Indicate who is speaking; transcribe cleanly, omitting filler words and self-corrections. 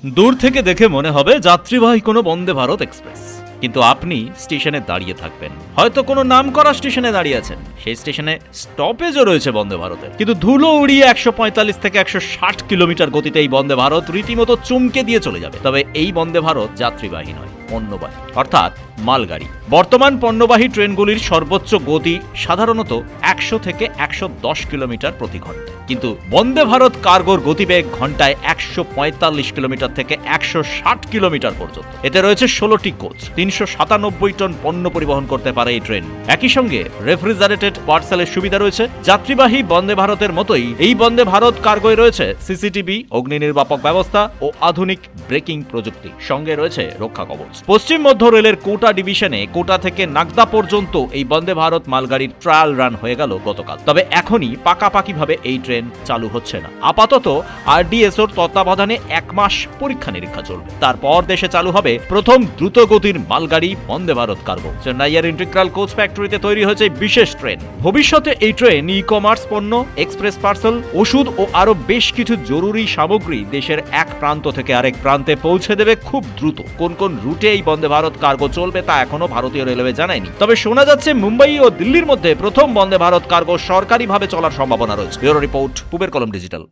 Speaker 1: দূর থেকে দেখে মনে হবে যাত্রীবাহী কোনো বন্দে ভারত এক্সপ্রেস, কিন্তু আপনি স্টেশনে দাঁড়িয়ে থাকবেন, হয়তো কোনো নামকরা স্টেশনে দাঁড়িয়ে আছেন, সেই স্টেশনে স্টপেজও রয়েছে বন্দে ভারতের, কিন্তু ধুলো উড়িয়ে 145 থেকে 160 কিলোমিটার গতিতে এই বন্দে ভারত রীতিমতো চমকে দিয়ে চলে যাবে। তবে এই বন্দে ভারত যাত্রীবাহী নয়, পণ্যবাহী, অর্থাৎ মালগাড়ি। বর্তমান পণ্যবাহী ট্রেনগুলির সর্বোচ্চ গতি সাধারণত 100 থেকে 110 কিলোমিটার প্রতি ঘন্টা, কিন্তু বন্দে ভারত কার্গোর গতিবেগ ঘন্টায় 145 কিলোমিটার থেকে 160 কিলোমিটার পর্যন্ত। এতে রয়েছে 16টি কোচ, 397 টন পণ্য পরিবহন করতে পারে এই ট্রেন। একই সঙ্গে রেফ্রিজারেটেড পার্সেলের সুবিধা রয়েছে। যাত্রীবাহী বন্দে ভারতের মতোই এই বন্দে ভারত কার্গোয় রয়েছে সিসিটিভি, অগ্নি নির্বাপক ব্যবস্থা ও আধুনিক ব্রেকিং প্রযুক্তি, সঙ্গে রয়েছে রক্ষা কবচ। পশ্চিম মধ্য রেলের কোটা ডিভিশনে কোটা থেকে নাগদা পর্যন্ত এই বন্দে ভারত মালগাড়ির ট্রায়াল রান হয়ে গেল গতকাল। তবে এখনই পাকাপাকিভাবে এই ট্রেন চালু হচ্ছে না। আপাতত আরডিএসওর তত্ত্বাবধানে 1 মাস পরীক্ষা নিরীক্ষা চলবে, তারপর দেশে চালু হবে প্রথম দ্রুতগতির মালগাড়ি বন্দে ভারত কার্গো। চেন্নাইয়ের ইন্টিগ্রাল কোচ ফ্যাক্টরিতে তৈরি হয়েছে বিশেষ ট্রেন। ভবিষ্যতে এই ট্রেন ই-কমার্স পণ্য, এক্সপ্রেস পার্সেল, ওষুধ ও আরো বেশ কিছু জরুরি সামগ্রী দেশের এক প্রান্ত থেকে আরেক প্রান্তে পৌঁছে দেবে খুব দ্রুত। কোন কোন রুটে এই বন্দে ভারত কার্গো চলবে তা এখনো ভারতীয় রেলওয়ে জানায়নি, তবে শোনা যাচ্ছে মুম্বাই ও দিল্লির মধ্যে প্রথম বন্দে ভারত কার্গো সরকারিভাবে চলার সম্ভাবনা রয়েছে। ব্যুরো রিপোর্ট, পূবের কলম ডিজিটাল।